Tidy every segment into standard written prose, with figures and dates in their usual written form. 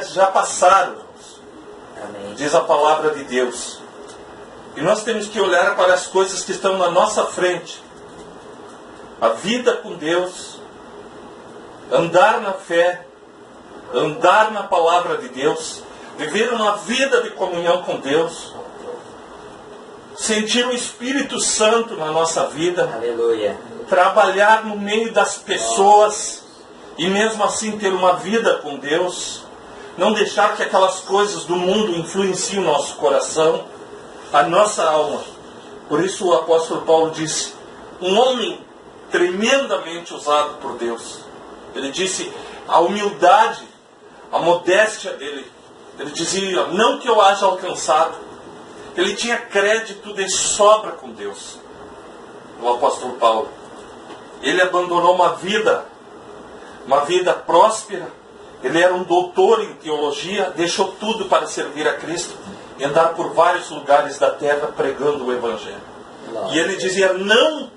dias já passaram, Amém. diz a palavra de Deus. E nós temos que olhar para as coisas que estão na nossa frente. A vida com Deus, andar na fé, andar na palavra de Deus, viver uma vida de comunhão com Deus, sentir o Espírito Santo na nossa vida, Aleluia. trabalhar no meio das pessoas e mesmo assim ter uma vida com Deus, não deixar que aquelas coisas do mundo influenciem o nosso coração, a nossa alma. Por isso o apóstolo Paulo disse, um homem tremendamente usado por Deus. Ele disse, a humildade, a modéstia dele. Ele dizia, não que eu haja alcançado. Ele tinha crédito de sobra com Deus. O apóstolo Paulo. Ele abandonou uma vida próspera. Ele era um doutor em teologia, deixou tudo para servir a Cristo e andar por vários lugares da terra pregando o Evangelho. E ele dizia, não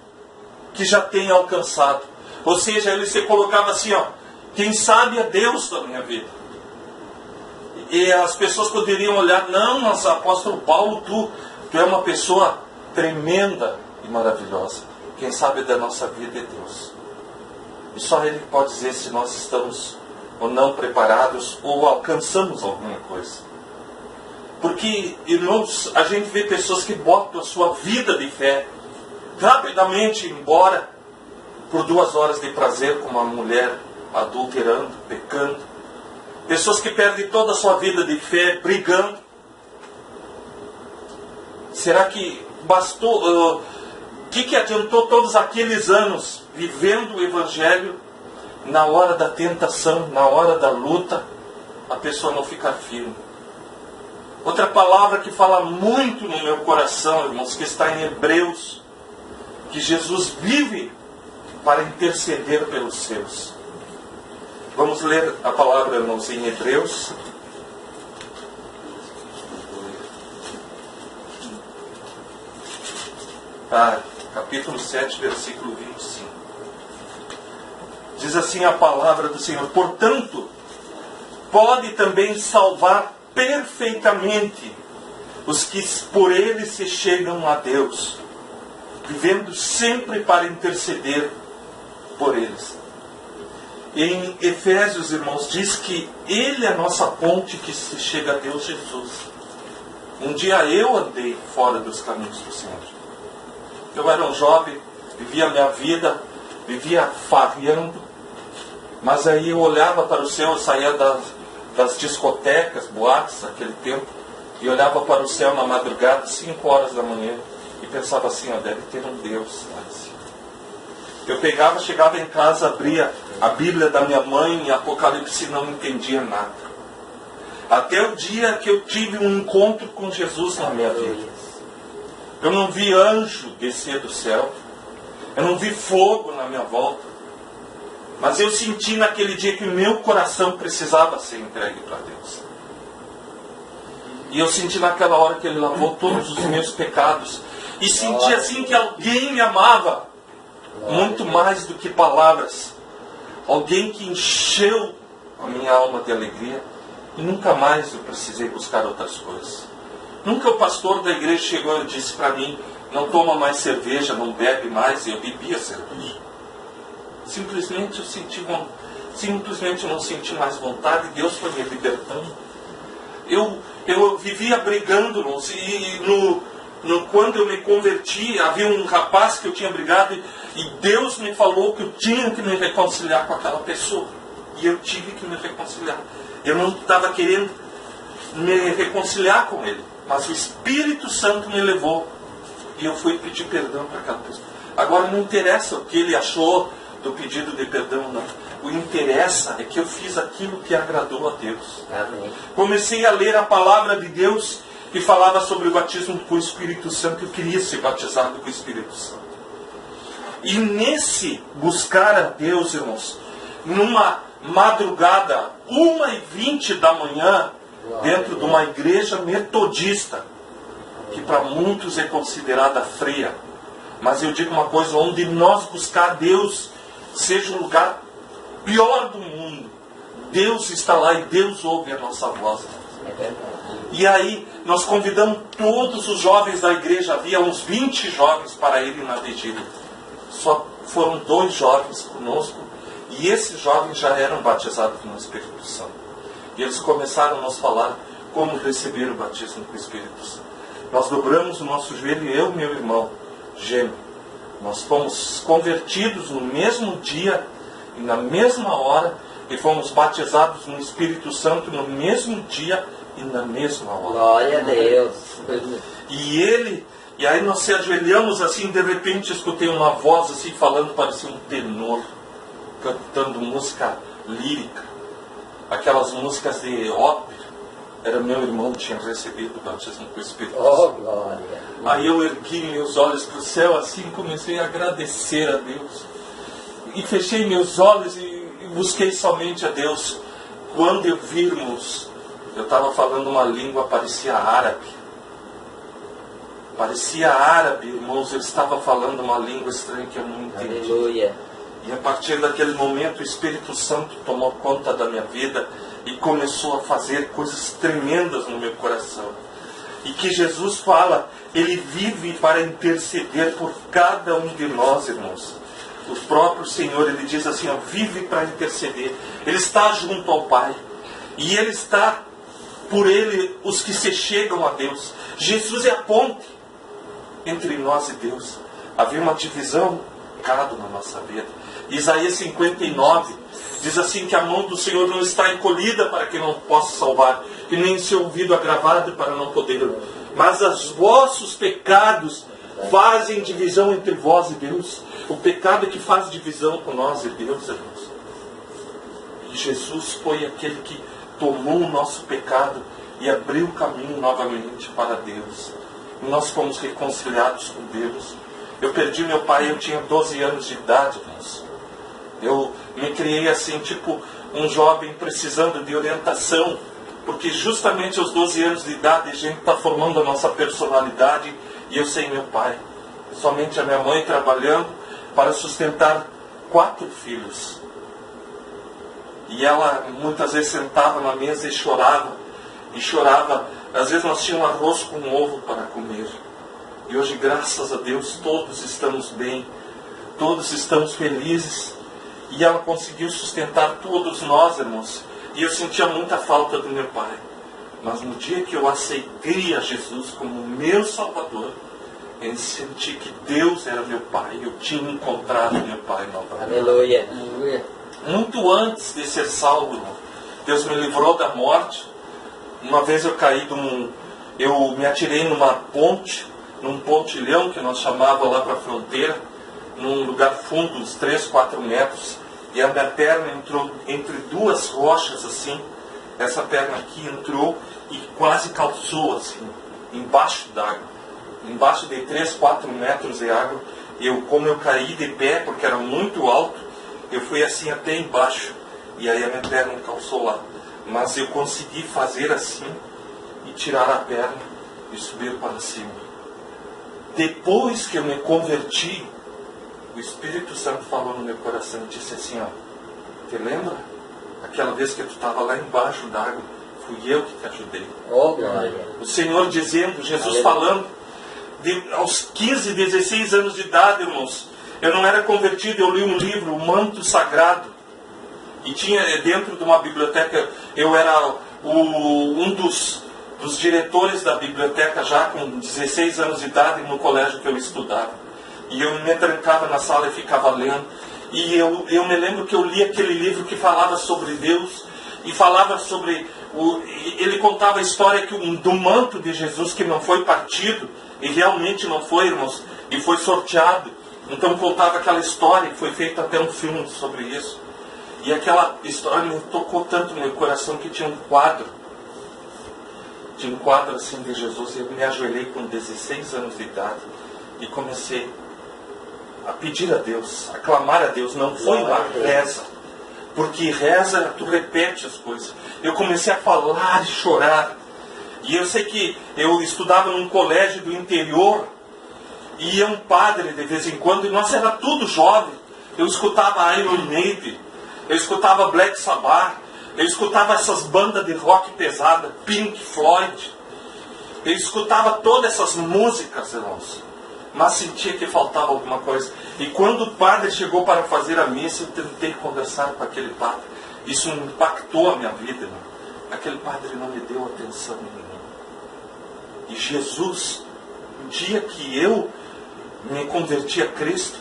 que já tenha alcançado. Ou seja, ele se colocava assim, quem sabe é Deus da minha vida. E as pessoas poderiam olhar, não, mas apóstolo Paulo, tu é uma pessoa tremenda e maravilhosa. Quem sabe da nossa vida é Deus. E só Ele pode dizer se nós estamos ou não preparados ou alcançamos alguma coisa. Porque, irmãos, a gente vê pessoas que botam a sua vida de fé rapidamente embora por 2 horas de prazer com uma mulher adulterando, pecando. Pessoas que perdem toda a sua vida de fé brigando. Será que bastou... O que adiantou todos aqueles anos vivendo o Evangelho, na hora da tentação, na hora da luta, a pessoa não ficar firme? Outra palavra que fala muito no meu coração, irmãos, que está em Hebreus, que Jesus vive para interceder pelos seus. Vamos ler a palavra, irmãos, em Hebreus. Capítulo 7, versículo 25. Diz assim a palavra do Senhor: portanto, pode também salvar perfeitamente os que por Ele se chegam a Deus, vivendo sempre para interceder por eles. Em Efésios, irmãos, diz que Ele é a nossa ponte que se chega a Deus Jesus. Um dia eu andei fora dos caminhos do Senhor. Eu era um jovem, vivia a minha vida, vivia farreando, mas aí eu olhava para o céu, eu saía das discotecas, boates, naquele tempo, e olhava para o céu na madrugada, 5 horas da manhã, e pensava assim, deve ter um Deus lá em cima. Eu chegava em casa, abria a Bíblia da minha mãe, em Apocalipse, não entendia nada. Até o dia que eu tive um encontro com Jesus na minha vida. Eu não vi anjo descer do céu. Eu não vi fogo na minha volta. Mas eu senti naquele dia que o meu coração precisava ser entregue para Deus. E eu senti naquela hora que Ele lavou todos os meus pecados. E senti assim que alguém me amava. Muito mais do que palavras. Alguém que encheu a minha alma de alegria. E nunca mais eu precisei buscar outras coisas. Nunca o pastor da igreja chegou e disse para mim, não toma mais cerveja, não bebe mais. E eu bebia cerveja. Simplesmente eu não senti mais vontade. Deus foi me libertando. Eu vivia brigando, irmãos. E quando eu me converti, havia um rapaz que eu tinha brigado e Deus me falou que eu tinha que me reconciliar com aquela pessoa. E eu tive que me reconciliar. Eu não estava querendo me reconciliar com ele, mas o Espírito Santo me levou e eu fui pedir perdão para aquela pessoa. Agora não interessa o que ele achou do pedido de perdão, não. O que interessa é que eu fiz aquilo que agradou a Deus. Amém. Comecei a ler a palavra de Deus que falava sobre o batismo com o Espírito Santo. Eu queria ser batizado com o Espírito Santo. E nesse buscar a Deus, irmãos, numa madrugada, 1h20 da manhã, dentro de uma igreja metodista, que para muitos é considerada fria. Mas eu digo uma coisa, onde nós buscar Deus, seja o lugar pior do mundo, Deus está lá e Deus ouve a nossa voz. É verdade. E aí nós convidamos todos os jovens da igreja, havia uns 20 jovens para irem na vigília. Só foram 2 jovens conosco, e esses jovens já eram batizados no Espírito Santo. E eles começaram a nos falar como receber o batismo com o Espírito Santo. Nós dobramos o nosso joelho, eu e meu irmão gêmeo. Nós fomos convertidos no mesmo dia e na mesma hora, e fomos batizados no Espírito Santo no mesmo dia e na mesma hora. Glória a Deus. E aí nós se ajoelhamos assim, de repente escutei uma voz assim falando, parecia um tenor, cantando música lírica, aquelas músicas de ópera. Era meu irmão que tinha recebido o batismo com o Espírito Santo. Oh, glória. Aí eu ergui meus olhos para o céu assim, comecei a agradecer a Deus. E fechei meus olhos e busquei somente a Deus. Quando eu virmos, eu estava falando uma língua, parecia árabe. Parecia árabe, irmãos, eu estava falando uma língua estranha que eu não entendi. Aleluia. E a partir daquele momento o Espírito Santo tomou conta da minha vida e começou a fazer coisas tremendas no meu coração. E que Jesus fala, Ele vive para interceder por cada um de nós, irmãos. O próprio Senhor, Ele diz assim, ó, vive para interceder. Ele está junto ao Pai. E Ele está por Ele os que se chegam a Deus. Jesus é a ponte entre nós e Deus. Havia uma divisão na nossa vida. Isaías 59 diz assim que a mão do Senhor não está encolhida para que não possa salvar, e nem seu ouvido agravado para não poder. Mas os vossos pecados fazem divisão entre vós e Deus. O pecado é que faz divisão com nós e Deus, irmãos. E Jesus foi aquele que tomou o nosso pecado e abriu o caminho novamente para Deus. E nós fomos reconciliados com Deus. Eu perdi meu pai, eu tinha 12 anos de idade, irmãos. Eu me criei assim, tipo um jovem precisando de orientação, porque justamente aos 12 anos de idade a gente está formando a nossa personalidade, e eu sem meu pai. Somente a minha mãe trabalhando para sustentar 4 filhos. E ela muitas vezes sentava na mesa e chorava. E chorava. Às vezes nós tínhamos arroz com ovo para comer. E hoje, graças a Deus, todos estamos bem. Todos estamos felizes. E ela conseguiu sustentar todos nós, irmãos. E eu sentia muita falta do meu pai. Mas no dia que eu aceitei a Jesus como meu Salvador, eu senti que Deus era meu pai. Eu tinha encontrado meu pai novamente. Aleluia. Aleluia. Muito antes de ser salvo, irmão, Deus me livrou da morte. Uma vez eu caí eu me atirei numa ponte, num pontilhão que nós chamávamos lá para a fronteira, num lugar fundo, uns 3, 4 metros, e a minha perna entrou entre 2 rochas assim. Essa perna aqui entrou e quase calçou assim, embaixo d'água. Embaixo de 3, 4 metros de água. Como eu caí de pé, porque era muito alto, eu fui assim até embaixo. E aí a minha perna calçou lá. Mas eu consegui fazer assim e tirar a perna e subir para cima. Depois que eu me converti, o Espírito Santo falou no meu coração e disse assim, ó, te lembra? Aquela vez que tu estava lá embaixo d'água, fui eu que te ajudei. Oh, glória. O Senhor dizendo, Jesus falando, aos 15, 16 anos de idade, irmãos, eu não era convertido, eu li um livro, o Manto Sagrado, e tinha dentro de uma biblioteca, eu era um dos diretores da biblioteca já com 16 anos de idade no colégio que eu estudava. E eu me trancava na sala e ficava lendo. E eu me lembro que eu li aquele livro que falava sobre Deus e falava sobre... ele contava a história do manto de Jesus que não foi partido, e realmente não foi, irmãos, e foi sorteado. Então contava aquela história, e foi feito até um filme sobre isso. E aquela história me tocou tanto no meu coração que tinha um quadro. Tinha um quadro assim de Jesus, e eu me ajoelhei com 16 anos de idade e comecei a pedir a Deus, a clamar a Deus. Não foi uma reza, porque reza, tu repete as coisas. Eu comecei a falar e chorar. E eu sei que eu estudava num colégio do interior, e ia um padre de vez em quando, e nós era tudo jovem. Eu escutava Iron Maiden, eu escutava Black Sabbath, Eu escutava essas bandas de rock pesada, Pink Floyd. Eu escutava todas essas músicas, irmãos. Mas sentia que faltava alguma coisa. E quando o padre chegou para fazer a missa, eu tentei conversar com aquele padre. Isso impactou a minha vida, irmão. Aquele padre não me deu atenção nenhuma. E Jesus, o dia que eu me converti a Cristo,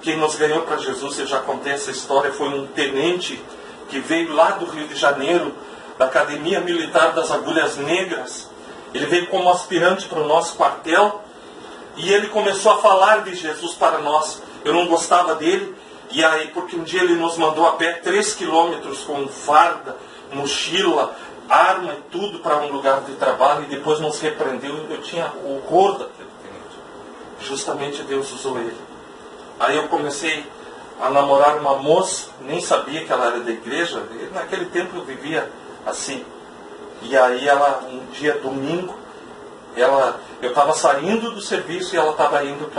quem nos ganhou para Jesus, eu já contei essa história, foi um tenente que veio lá do Rio de Janeiro, da Academia Militar das Agulhas Negras. Ele veio como aspirante para o nosso quartel e ele começou a falar de Jesus para nós. Eu não gostava dele, e aí, porque um dia ele nos mandou a pé 3 quilômetros com farda, mochila, arma e tudo para um lugar de trabalho, e depois nos repreendeu. Eu tinha horror daquele tenente. Justamente Deus usou ele. Aí eu comecei a namorar uma moça, nem sabia que ela era da igreja. Naquele tempo eu vivia assim. E aí ela, um dia domingo, eu estava saindo do serviço e ela estava indo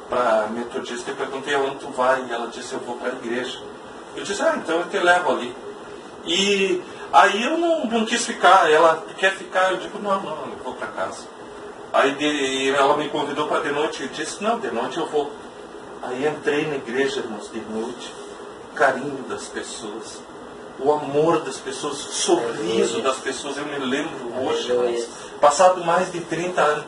para Metodista. Eu perguntei onde tu vai, e ela disse, eu vou para a igreja. Eu disse, então eu te levo ali. E aí eu não quis ficar. Ela quer ficar, eu digo, não, eu vou para casa. Aí ela me convidou para de noite, eu disse, não, de noite eu vou. Aí entrei na igreja, irmãos, de noite, o carinho das pessoas, o amor das pessoas, o sorriso das pessoas. Eu me lembro hoje, irmãos, passado mais de 30 anos,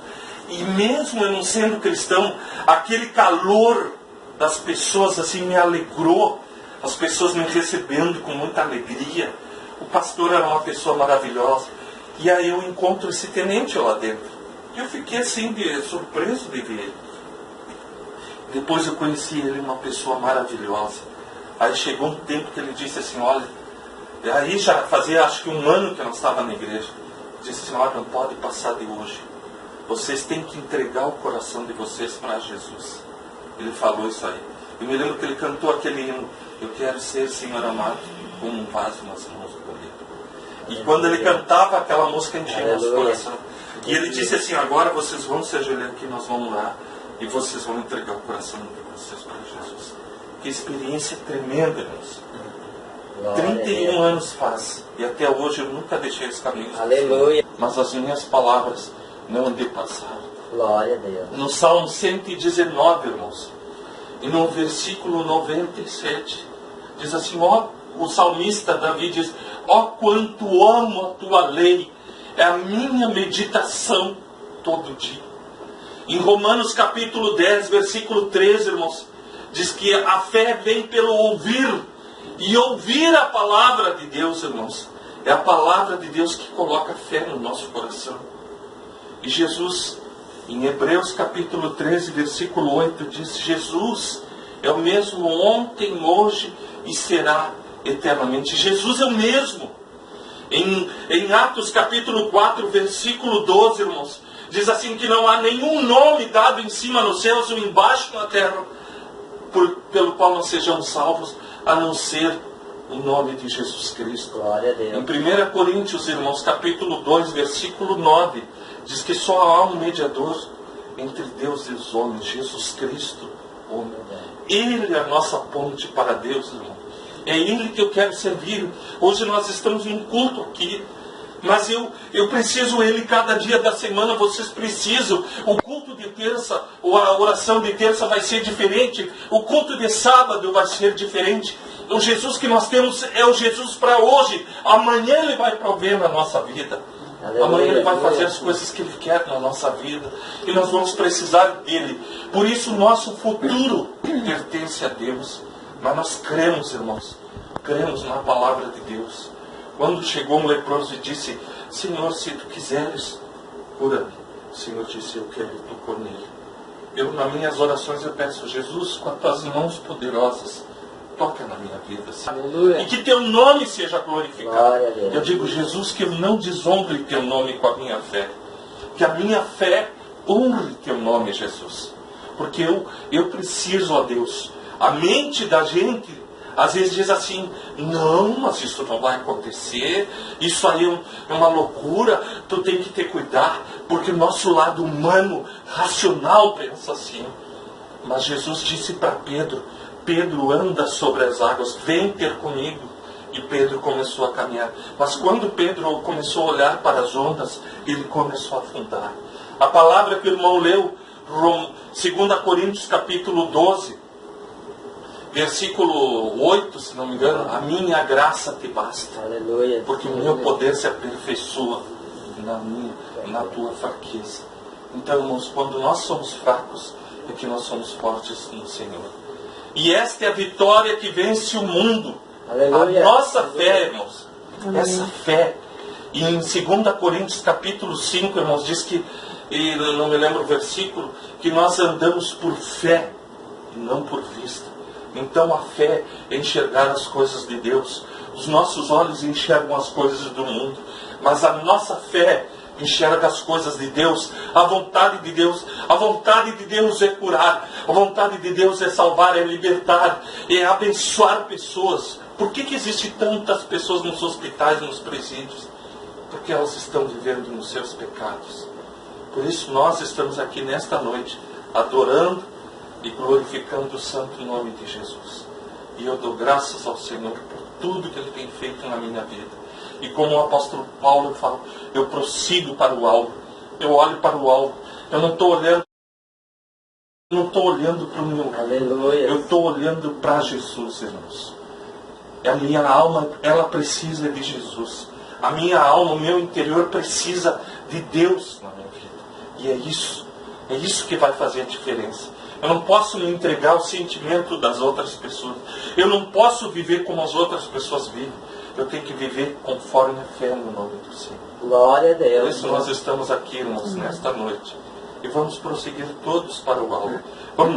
e mesmo eu não sendo cristão, aquele calor das pessoas assim me alegrou, as pessoas me recebendo com muita alegria. O pastor era uma pessoa maravilhosa. E aí eu encontro esse tenente lá dentro. E eu fiquei assim, surpreso de ver ele. Depois eu conheci ele, uma pessoa maravilhosa. Aí chegou um tempo que ele disse assim, olha, aí já fazia acho que 1 ano que eu não estava na igreja. Ele disse assim, olha, não pode passar de hoje. Vocês têm que entregar o coração de vocês para Jesus. Ele falou isso aí. Eu me lembro que ele cantou aquele hino, eu quero ser, Senhor amado, como um vaso nas mãos do Cordeiro. E quando ele cantava, aquela música enchia nosso coração. E ele disse assim, agora vocês vão se ajoelhar aqui, nós vamos lá. E vocês vão entregar o coração de vocês para Jesus. Que experiência tremenda, irmãos. 31 anos faz. E até hoje eu nunca deixei os caminhos. Aleluia. Mas as minhas palavras não me passaram. Glória a Deus. No Salmo 119, irmãos, e no versículo 97, diz assim, o salmista Davi diz, quanto amo a tua lei, é a minha meditação todo dia. Em Romanos capítulo 10, versículo 13, irmãos, diz que a fé vem pelo ouvir, e ouvir a palavra de Deus, irmãos. É a palavra de Deus que coloca fé no nosso coração. E Jesus, em Hebreus capítulo 13, versículo 8, diz, Jesus é o mesmo ontem, hoje e será eternamente. Jesus é o mesmo. Em Atos capítulo 4, versículo 12, irmãos, diz assim que não há nenhum nome dado em cima nos céus ou embaixo na terra pelo qual não sejamos salvos, a não ser o nome de Jesus Cristo. Glória a Deus. Em 1 Coríntios, irmãos, capítulo 2, versículo 9, diz que só há um mediador entre Deus e os homens, Jesus Cristo, homem. Ele é a nossa ponte para Deus, irmão. É Ele que eu quero servir. Hoje nós estamos em um culto aqui. Mas eu preciso Ele cada dia da semana, vocês precisam. O culto de terça, ou a oração de terça vai ser diferente. O culto de sábado vai ser diferente. O Jesus que nós temos é o Jesus para hoje. Amanhã Ele vai prover na nossa vida. Aleluia, amanhã Ele vai aleluia. fazer as coisas que Ele quer na nossa vida. E nós vamos precisar dEle. Por isso o nosso futuro pertence a Deus. Mas nós cremos, irmãos. Cremos na palavra de Deus. Quando chegou um leproso e disse, Senhor, se tu quiseres, cura-me. O Senhor disse, eu quero, e tocou nele. Nas minhas orações eu peço, Jesus, com as tuas mãos poderosas, toca na minha vida, Senhor. Aleluia. E que teu nome seja glorificado. Glória a Deus. Eu digo, Jesus, que eu não desonre teu nome com a minha fé. Que a minha fé honre teu nome, Jesus. Porque eu preciso, ó Deus, a mente da gente às vezes diz assim, não, mas isso não vai acontecer, isso aí é uma loucura, tu tem que ter cuidado, porque o nosso lado humano, racional, pensa assim. Mas Jesus disse para Pedro, Pedro, anda sobre as águas, vem ter comigo. E E Pedro começou a caminhar. Mas quando Pedro começou a olhar para as ondas, ele começou a afundar. A palavra que o irmão leu, 2 Coríntios capítulo 12, versículo 8, se não me engano, a minha graça te basta. Aleluia. Porque o meu poder se aperfeiçoa na tua fraqueza. Então, irmãos, quando nós somos fracos, é que nós somos fortes no Senhor. E esta é a vitória que vence o mundo. Aleluia. A nossa fé, irmãos. Essa fé. E em 2 Coríntios capítulo 5, irmãos, diz que, e não me lembro o versículo, que nós andamos por fé e não por vista. Então a fé é enxergar as coisas de Deus. Os nossos olhos enxergam as coisas do mundo, mas a nossa fé enxerga as coisas de Deus, a vontade de Deus. A vontade de Deus é curar, a vontade de Deus é salvar, é libertar, é abençoar pessoas. Por que existem tantas pessoas nos hospitais, nos presídios? Porque elas estão vivendo nos seus pecados. Por isso nós estamos aqui nesta noite, adorando e glorificando o santo nome de Jesus. E eu dou graças ao Senhor por tudo que Ele tem feito na minha vida. E como o apóstolo Paulo fala, eu prossigo para o alvo. Eu olho para o alvo. Eu não estou olhando para o meu. Aleluia. Eu estou olhando para Jesus, irmãos. A minha alma, ela precisa de Jesus. A minha alma, o meu interior precisa de Deus na minha vida. E é isso que vai fazer a diferença. Eu não posso me entregar ao sentimento das outras pessoas. Eu não posso viver como as outras pessoas vivem. Eu tenho que viver conforme a fé no nome do Senhor. Glória a Deus. Por isso nós estamos aqui, irmãos, nesta noite. E vamos prosseguir todos para o alvo. Vamos